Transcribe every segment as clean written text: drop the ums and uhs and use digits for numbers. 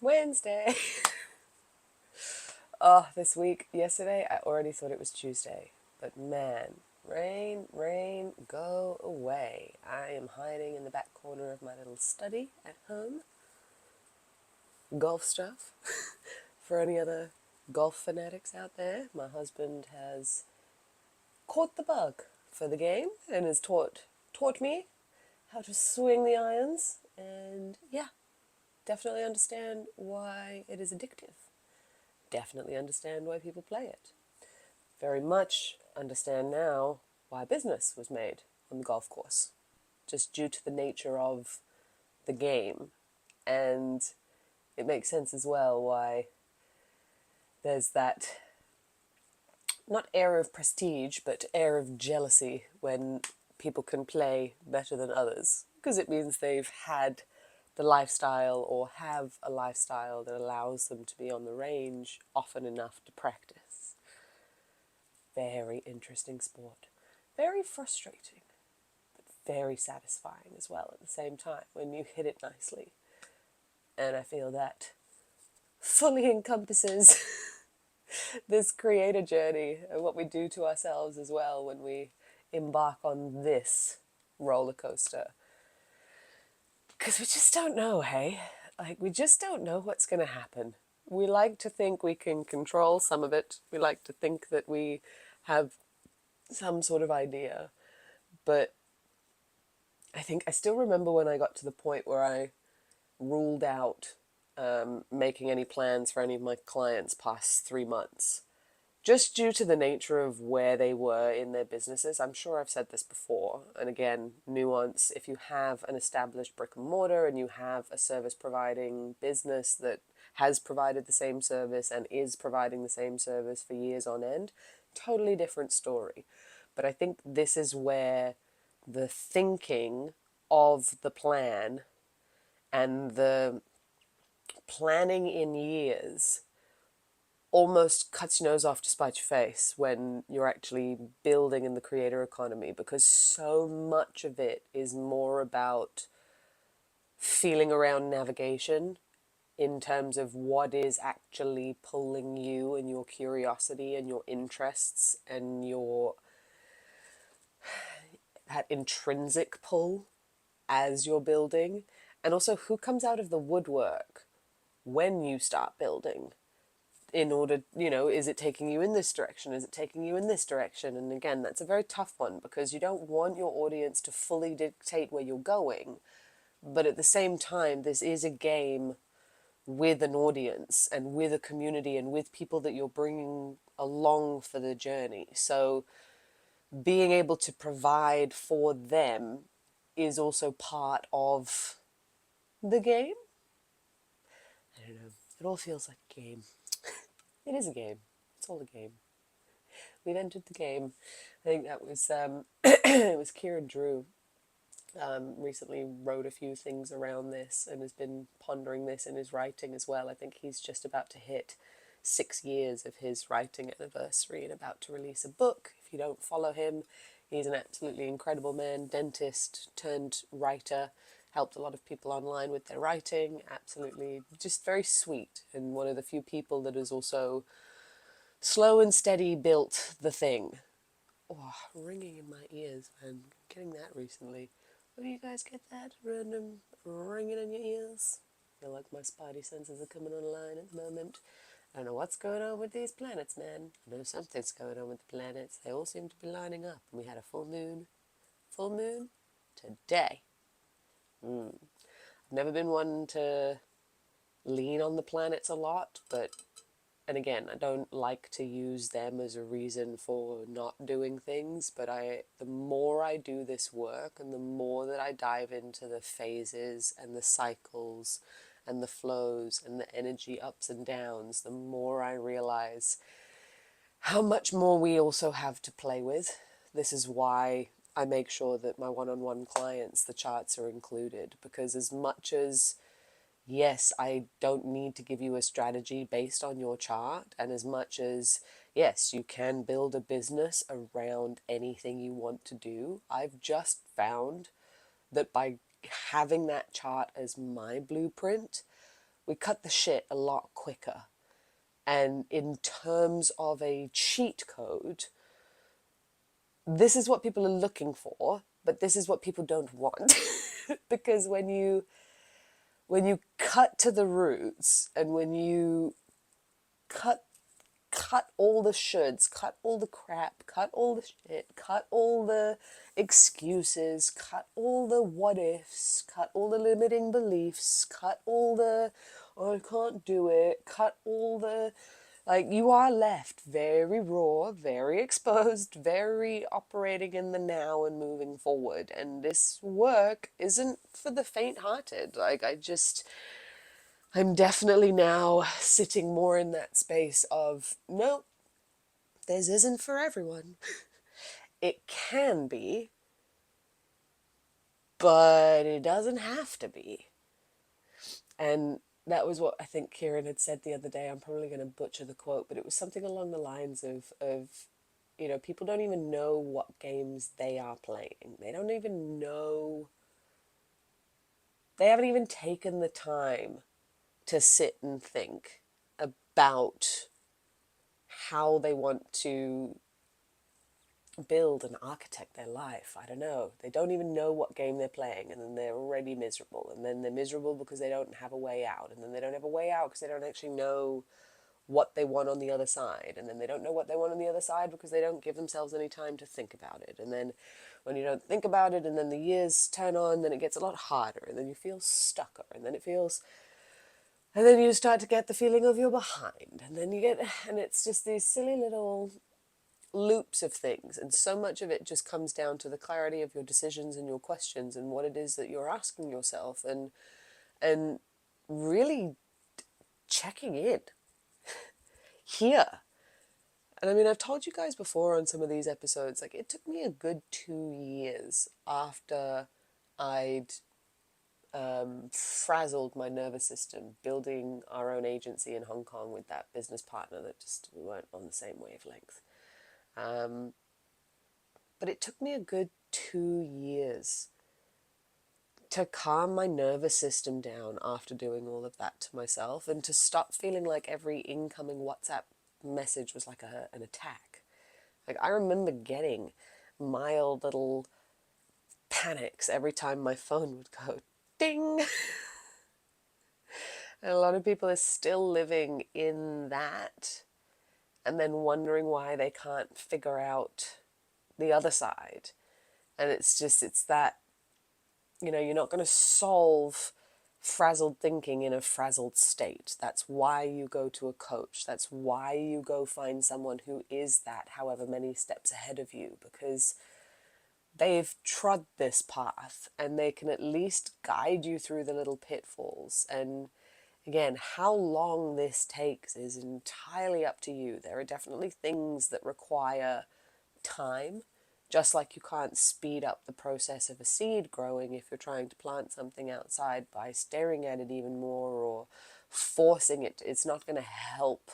Wednesday. Oh, this week, yesterday, I already thought it was Tuesday. But man, rain, go away. I am hiding in the back corner of my little study at home. Golf stuff. For any other golf fanatics out there, my husband has caught the bug for the game and has taught me how to swing the irons. And yeah, definitely understand why it is addictive. Definitely understand why people play it. Very much understand now why business was made on the golf course, just due to the nature of the game. And it makes sense as well why there's that, not air of prestige, but air of jealousy when people can play better than others, because it means they've had the lifestyle or have a lifestyle that allows them to be on the range often enough to practice. Very interesting sport. Very frustrating, but very satisfying as well at the same time when you hit it nicely. And I feel that fully encompasses this creator journey and what we do to ourselves as well when we embark on this roller coaster. Because we just don't know, hey? Like, we just don't know what's going to happen. We like to think we can control some of it. We like to think that we have some sort of idea. But I think I still remember when I got to the point where I ruled out making any plans for any of my clients past 3 months, just due to the nature of where they were in their businesses. I'm sure I've said this before, and again, nuance. If you have an established brick and mortar and you have a service providing business that has provided the same service and is providing the same service for years on end, totally different story. But I think this is where the thinking of the plan and the planning in years almost cuts your nose off to spite your face when you're actually building in the creator economy, because so much of it is more about feeling around navigation in terms of what is actually pulling you and your curiosity and your interests and your that intrinsic pull as you're building, and also who comes out of the woodwork when you start building. In order, is it taking you in this direction? Is it taking you in this direction? And again, that's a very tough one because you don't want your audience to fully dictate where you're going. But at the same time, this is a game with an audience and with a community and with people that you're bringing along for the journey. So being able to provide for them is also part of the game. I don't know. It all feels like a game. It is a game. It's all a game. We've entered the game. I think that was it was Kieran Drew. Recently wrote a few things around this and has been pondering this in his writing as well. I think he's just about to hit 6 years of his writing anniversary and about to release a book. If you don't follow him, he's an absolutely incredible man, dentist turned writer, helped a lot of people online with their writing. Absolutely just very sweet, and one of the few people that has also slow and steady built the thing. Oh, ringing in my ears, man. Getting that recently. Oh, you guys get that? Random ringing in your ears? I feel like my spidey senses are coming online at the moment. I don't know what's going on with these planets, man. I know something's going on with the planets. They all seem to be lining up. And we had a full moon. Full moon? Today. I've never been one to lean on the planets a lot, but and again, I don't like to use them as a reason for not doing things, but the more I do this work and the more that I dive into the phases and the cycles and the flows and the energy ups and downs, the more I realize how much more we also have to play with. This is why I make sure that my one-on-one clients, the charts are included, because as much as yes, I don't need to give you a strategy based on your chart. And as much as, yes, you can build a business around anything you want to do, I've just found that by having that chart as my blueprint, we cut the shit a lot quicker. And in terms of a cheat code, this is what people are looking for, but this is what people don't want. Because when you cut to the roots, and when you cut all the shoulds, cut all the crap, cut all the shit, cut all the excuses, cut all the what ifs, cut all the limiting beliefs, cut all the, oh, I can't do it, cut all the, like, you are left very raw, very exposed, very operating in the now and moving forward. And this work isn't for the faint-hearted. Like, I'm definitely now sitting more in that space of, no, this isn't for everyone. It can be, but it doesn't have to be. And that was what I think Kieran had said the other day. I'm probably going to butcher the quote, but it was something along the lines of, you know, people don't even know what games they are playing. They don't even know, they haven't even taken the time to sit and think about how they want to build and architect their life. I don't know. They don't even know what game they're playing, and then they're already miserable. And then they're miserable because they don't have a way out. And then they don't have a way out because they don't actually know what they want on the other side. And then they don't know what they want on the other side because they don't give themselves any time to think about it. And then when you don't think about it, and then the years turn on, then it gets a lot harder. And then you feel stucker. And then it feels... And then you start to get the feeling of you're behind. And then you get... And it's just these silly little loops of things, and so much of it just comes down to the clarity of your decisions and your questions and what it is that you're asking yourself, and really checking in here. And I mean, I've told you guys before on some of these episodes, like, it took me a good 2 years after I'd frazzled my nervous system building our own agency in Hong Kong with that business partner that just, we weren't on the same wavelength. But it took me a good 2 years to calm my nervous system down after doing all of that to myself, and to stop feeling like every incoming WhatsApp message was like an attack. Like, I remember getting mild little panics every time my phone would go ding. And a lot of people are still living in that, and then wondering why they can't figure out the other side. And it's that, you know, you're not going to solve frazzled thinking in a frazzled state. That's why you go to a coach. That's why you go find someone who is that however many steps ahead of you, because they've trod this path and they can at least guide you through the little pitfalls. And again, how long this takes is entirely up to you. There are definitely things that require time, just like you can't speed up the process of a seed growing if you're trying to plant something outside by staring at it even more or forcing it. It's not going to help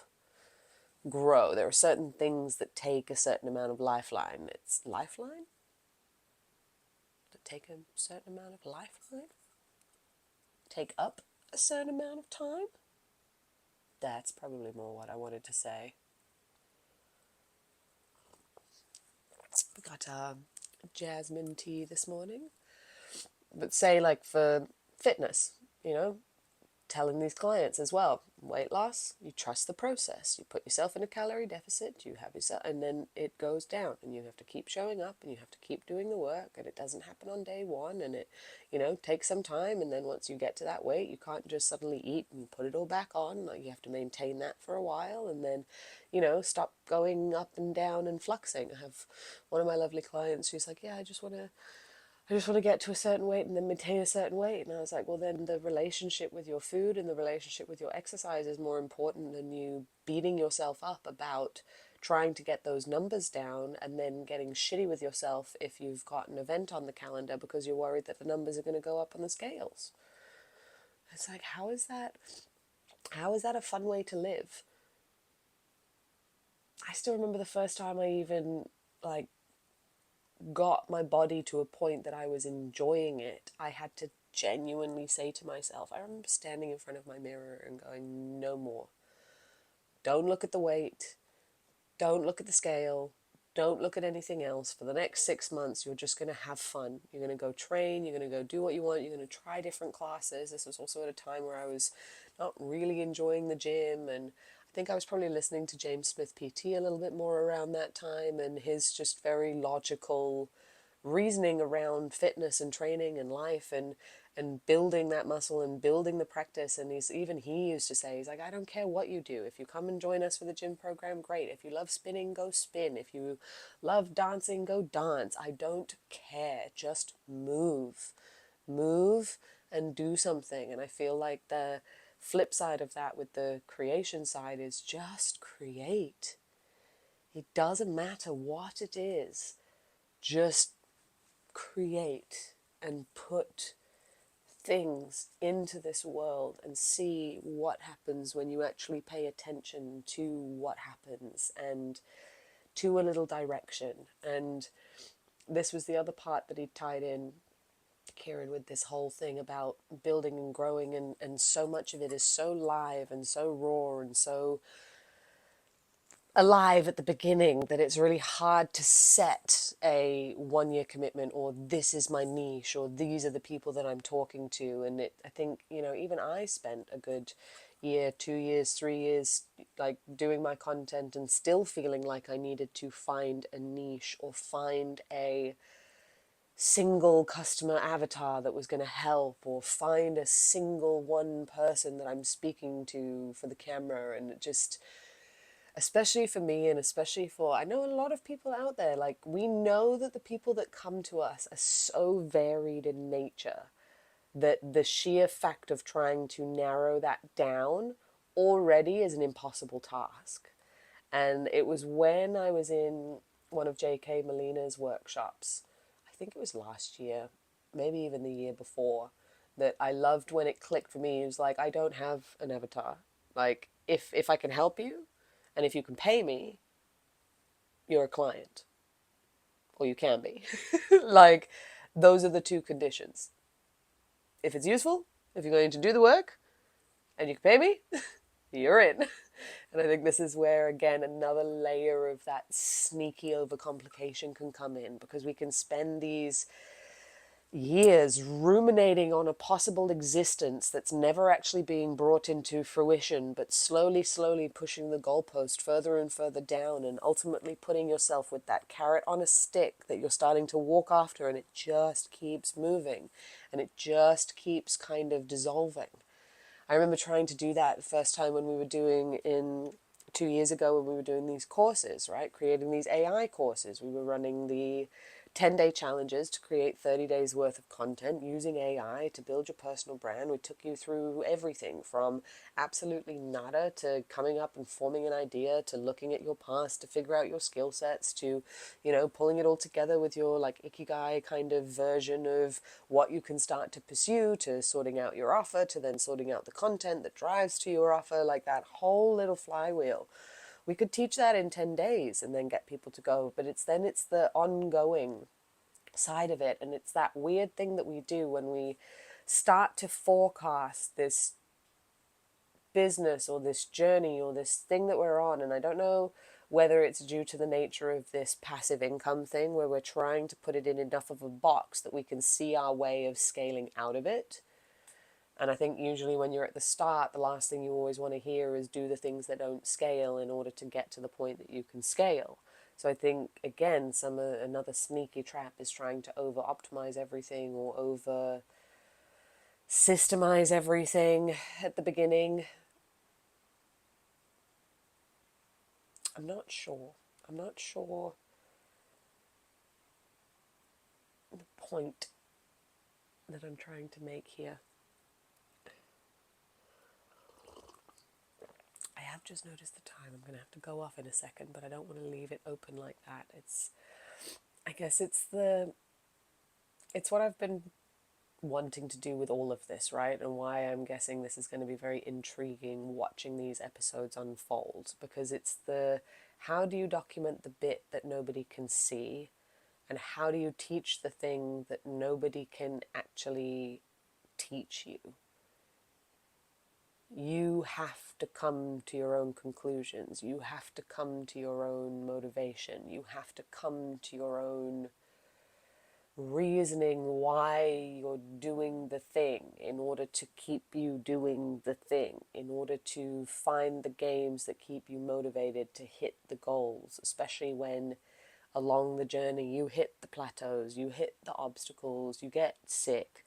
grow. There are certain things that take a certain amount of lifeline. It's lifeline? That take a certain amount of lifeline? Take up a certain amount of time? That's probably more what I wanted to say. We got jasmine tea this morning. But say, like, for fitness, you know, telling these clients as well, weight loss, you trust the process. You put yourself in a calorie deficit, you have yourself, and then it goes down, and you have to keep showing up, and you have to keep doing the work, and it doesn't happen on day one, and it, you know, takes some time. And then once you get to that weight, you can't just suddenly eat and put it all back on. Like, you have to maintain that for a while, and then, you know, stop going up and down and fluxing. I have one of my lovely clients, she's like, yeah, I just want to get to a certain weight and then maintain a certain weight. And I was like, well, then the relationship with your food and the relationship with your exercise is more important than you beating yourself up about trying to get those numbers down and then getting shitty with yourself if you've got an event on the calendar because you're worried that the numbers are going to go up on the scales. It's like, how is that a fun way to live? I still remember the first time I even, like, got my body to a point that I was enjoying it. I had to genuinely say to myself, I remember standing in front of my mirror and going, no more. Don't look at the weight. Don't look at the scale. Don't look at anything else. For the next 6 months, you're just going to have fun. You're going to go train. You're going to go do what you want. You're going to try different classes. This was also at a time where I was not really enjoying the gym. And I think I was probably listening to James Smith PT a little bit more around that time, and his just very logical reasoning around fitness and training and life, and building that muscle and building the practice. And he used to say, he's like, I don't care what you do. If you come and join us for the gym program, great. If you love spinning, go spin. If you love dancing, go dance. I don't care. Just move and do something. And I feel like the flip side of that with the creation side is just create. It doesn't matter what it is. Just create and put things into this world and see what happens when you actually pay attention to what happens and to a little direction. And this was the other part that he tied in, Kieran, with this whole thing about building and growing, and so much of it is so live and so raw and so alive at the beginning that it's really hard to set a 1 year commitment, or this is my niche, or these are the people that I'm talking to. And I think, even I spent a good year, 2 years, 3 years, like doing my content and still feeling like I needed to find a niche or find a single customer avatar that was going to help, or find a single one person that I'm speaking to for the camera. And it just, especially for me, and especially for, I know a lot of people out there, like, we know that the people that come to us are so varied in nature that the sheer fact of trying to narrow that down already is an impossible task. And it was when I was in one of J.K. Molina's workshops, I think it was last year, maybe even the year before, that I loved when it clicked for me. It was like, I don't have an avatar. Like, if I can help you, and if you can pay me, you're a client. Or you can be. Like, those are the two conditions. If it's useful, if you're going to do the work, and you can pay me, you're in. And I think this is where, again, another layer of that sneaky overcomplication can come in, because we can spend these years ruminating on a possible existence that's never actually being brought into fruition, but slowly pushing the goalpost further and further down, and ultimately putting yourself with that carrot on a stick that you're starting to walk after, and it just keeps moving, and it just keeps kind of dissolving. I remember trying to do that the first time when we were doing, in 2 years ago, when we were doing these courses, right? Creating these AI courses. We were running the 10-day challenges to create 30 days worth of content using AI to build your personal brand. We took you through everything from absolutely nada to coming up and forming an idea, to looking at your past to figure out your skill sets, to, pulling it all together with your like ikigai kind of version of what you can start to pursue, to sorting out your offer, to then sorting out the content that drives to your offer, like that whole little flywheel. We could teach that in 10 days and then get people to go, but it's the ongoing side of it. And it's that weird thing that we do when we start to forecast this business or this journey or this thing that we're on. And I don't know whether it's due to the nature of this passive income thing, where we're trying to put it in enough of a box that we can see our way of scaling out of it. And I think usually when you're at the start, the last thing you always want to hear is do the things that don't scale in order to get to the point that you can scale. So I think, again, another sneaky trap is trying to over-optimize everything or over-systemize everything at the beginning. I'm not sure. I'm not sure the point that I'm trying to make here. I have just noticed the time. I'm going to have to go off in a second, but I don't want to leave it open like that. I guess it's what I've been wanting to do with all of this, right? And why I'm guessing this is going to be very intriguing watching these episodes unfold, because it's how do you document the bit that nobody can see, and how do you teach the thing that nobody can actually teach you. You have to come to your own conclusions. You have to come to your own motivation. You have to come to your own reasoning why you're doing the thing, in order to keep you doing the thing, in order to find the games that keep you motivated to hit the goals, especially when along the journey you hit the plateaus, you hit the obstacles, you get sick.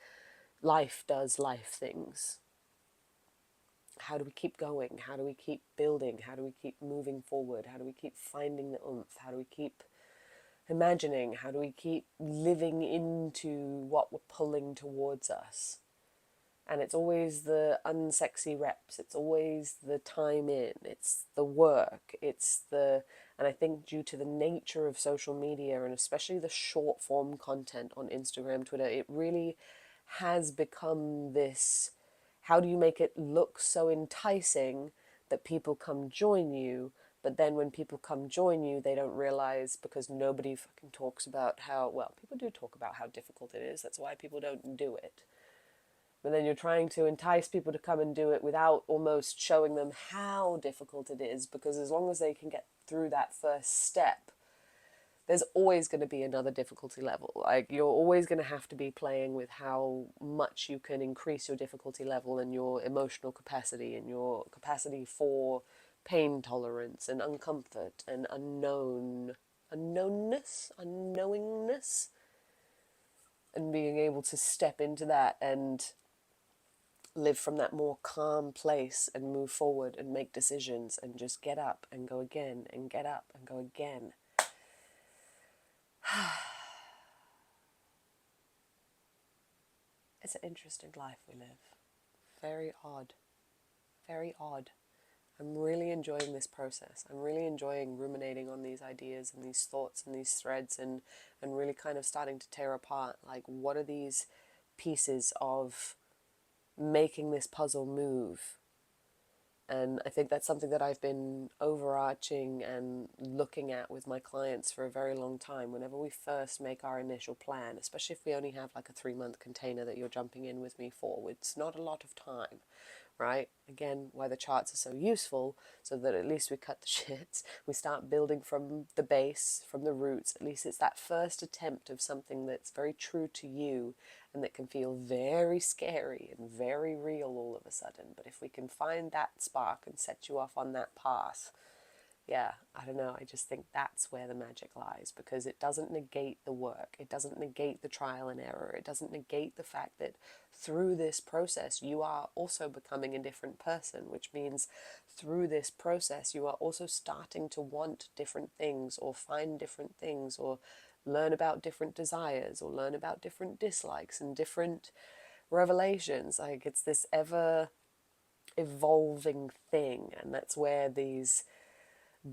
Life does life things. How do we keep going? How do we keep building? How do we keep moving forward? How do we keep finding the oomph? How do we keep imagining? How do we keep living into what we're pulling towards us? And it's always the unsexy reps. It's always the time in. It's the work. And I think due to the nature of social media, and especially the short form content on Instagram, Twitter, it really has become this, how do you make it look so enticing that people come join you? But then when people come join you, they don't realize, because nobody fucking talks about how, well, people do talk about how difficult it is. That's why people don't do it. But then you're trying to entice people to come and do it without almost showing them how difficult it is, because as long as they can get through that first step, there's always going to be another difficulty level. Like, you're always going to have to be playing with how much you can increase your difficulty level and your emotional capacity and your capacity for pain tolerance and uncomfort and unknownness, and being able to step into that and live from that more calm place and move forward and make decisions and just get up and go again and get up and go again. It's an interesting life we live. Very odd. Very odd. I'm really enjoying this process. I'm really enjoying ruminating on these ideas and these thoughts and these threads, and really kind of starting to tear apart, like, what are these pieces of making this puzzle move? And I think that's something that I've been overarching and looking at with my clients for a very long time. Whenever we first make our initial plan, especially if we only have like a 3-month container that you're jumping in with me for, it's not a lot of time, right? Again, why the charts are so useful, so that at least we cut the shits. We start building from the base, from the roots. At least it's that first attempt of something that's very true to you and that can feel very scary and very real all of a sudden. But if we can find that spark and set you off on that path, yeah, I don't know, I just think that's where the magic lies, because it doesn't negate the work. It doesn't negate the trial and error. It doesn't negate the fact that through this process, you are also becoming a different person, which means through this process, you are also starting to want different things, or find different things, or learn about different desires, or learn about different dislikes and different revelations. Like, it's this ever evolving thing. And that's where these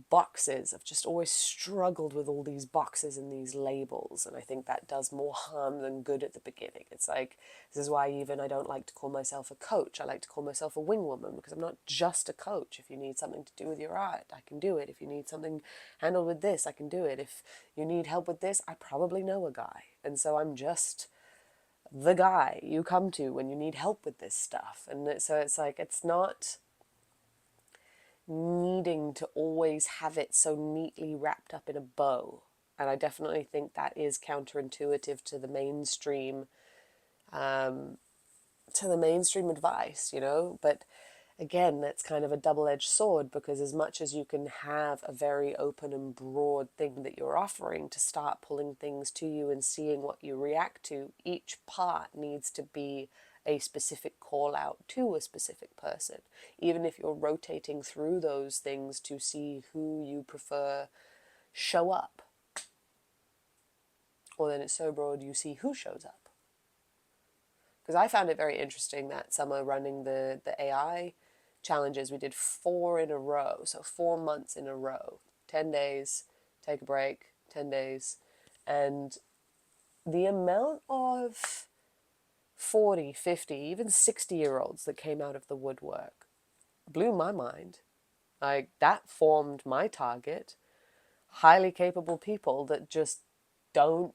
boxes, I've just always struggled with all these boxes and these labels, and I think that does more harm than good at the beginning. It's like, this is why even I don't like to call myself a coach. I like to call myself a wing woman, because I'm not just a coach. If you need something to do with your art, I can do it. If you need something handled with this, I can do it. If you need help with this, I probably know a guy. And so I'm just the guy you come to when you need help with this stuff. And so it's like, it's not needing to always have it so neatly wrapped up in a bow. And I definitely think that is counterintuitive to the mainstream, advice, But again, that's kind of a double-edged sword, because as much as you can have a very open and broad thing that you're offering to start pulling things to you and seeing what you react to, each part needs to be a specific call out to a specific person. Even if you're rotating through those things to see who you prefer show up, or then it's so broad you see who shows up. Because I found it very interesting that summer running the AI challenges. We did 4 in a row, so 4 months in a row, 10 days, take a break, 10 days. And the amount of 40, 50, even 60-year-olds that came out of the woodwork blew my mind. Like, that formed my target. Highly capable people that just don't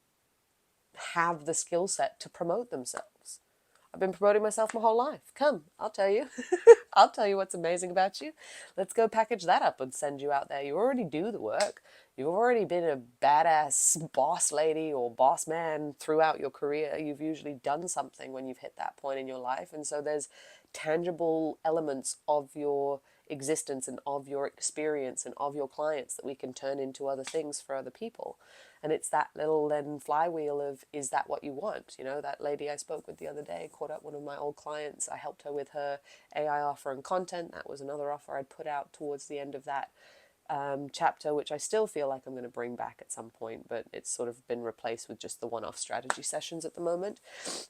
have the skill set to promote themselves. I've been promoting myself my whole life. Come, I'll tell you. I'll tell you what's amazing about you. Let's go package that up and send you out there. You already do the work. You've already been a badass boss lady or boss man throughout your career. You've usually done something when you've hit that point in your life. And so there's tangible elements of your existence and of your experience and of your clients that we can turn into other things for other people. And it's that little then flywheel of, is that what you want? You know, that lady I spoke with the other day caught up one of my old clients. I helped her with her AI offer and content. That was another offer I'd put out towards the end of that chapter, which I still feel like I'm going to bring back at some point, but it's sort of been replaced with just the one-off strategy sessions at the moment.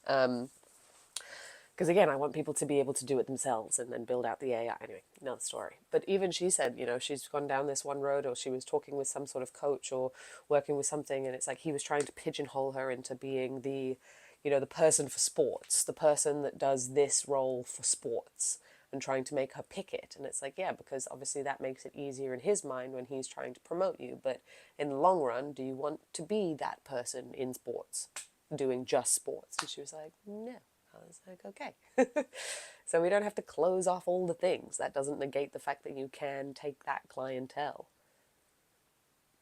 Because again, I want people to be able to do it themselves and then build out the AI. Anyway, another story. But even she said, you know, she's gone down this one road, or she was talking with some sort of coach or working with something, and it's like he was trying to pigeonhole her into being the, you know, the person for sports, the person that does this role for sports, and trying to make her pick it. And it's like, yeah, because obviously that makes it easier in his mind when he's trying to promote you. But in the long run, do you want to be that person in sports, doing just sports? And she was like, no. I was like, okay. So we don't have to close off all the things. That doesn't negate the fact that you can take that clientele,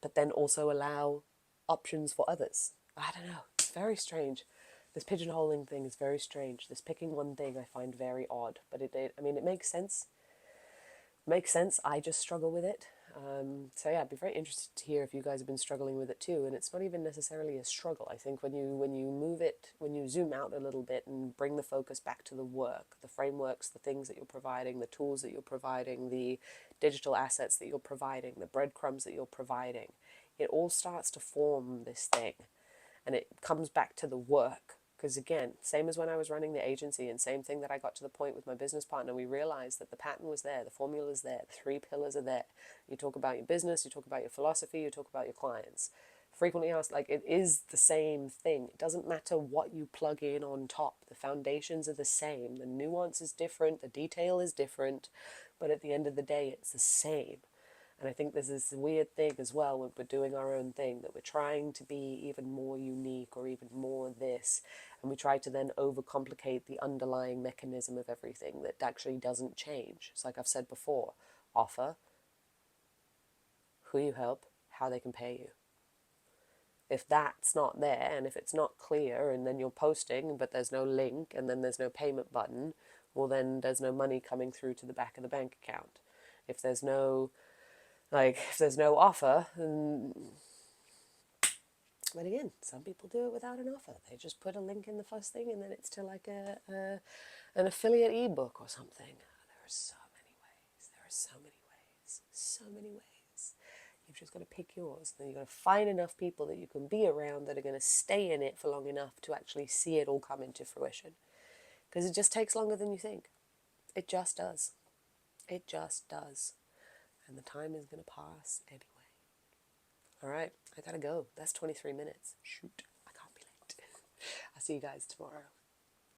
but then also allow options for others. I don't know. It's very strange. This pigeonholing thing is very strange. This picking one thing I find very odd, but I mean, it makes sense. Makes sense. I just struggle with it. So yeah, I'd be very interested to hear if you guys have been struggling with it too. And it's not even necessarily a struggle. I think when you move it, when you zoom out a little bit and bring the focus back to the work, the frameworks, the things that you're providing, the tools that you're providing, the digital assets that you're providing, the breadcrumbs that you're providing, it all starts to form this thing. And it comes back to the work. Because again, same as when I was running the agency, and same thing that I got to the point with my business partner, we realized that the pattern was there, the formula is there, the 3 pillars are there. You talk about your business, you talk about your philosophy, you talk about your clients. Frequently asked, like, it is the same thing. It doesn't matter what you plug in on top. The foundations are the same. The nuance is different, the detail is different, but at the end of the day, it's the same. And I think there's this weird thing as well when we're doing our own thing, that we're trying to be even more unique or even more this. And we try to then overcomplicate the underlying mechanism of everything that actually doesn't change. It's like I've said before, offer, who you help, how they can pay you. If that's not there, and if it's not clear, and then you're posting, but there's no link, and then there's no payment button, well, then there's no money coming through to the back of the bank account. If there's no offer, but again, some people do it without an offer. They just put a link in the first thing, and then it's to like an affiliate ebook or something. There are so many ways. There are so many ways. So many ways. You've just got to pick yours. Then you've got to find enough people that you can be around that are going to stay in it for long enough to actually see it all come into fruition. Because it just takes longer than you think. It just does. It just does. And the time is going to pass anyway. All right, I gotta go. That's 23 minutes. Shoot, I can't be late. I'll see you guys tomorrow.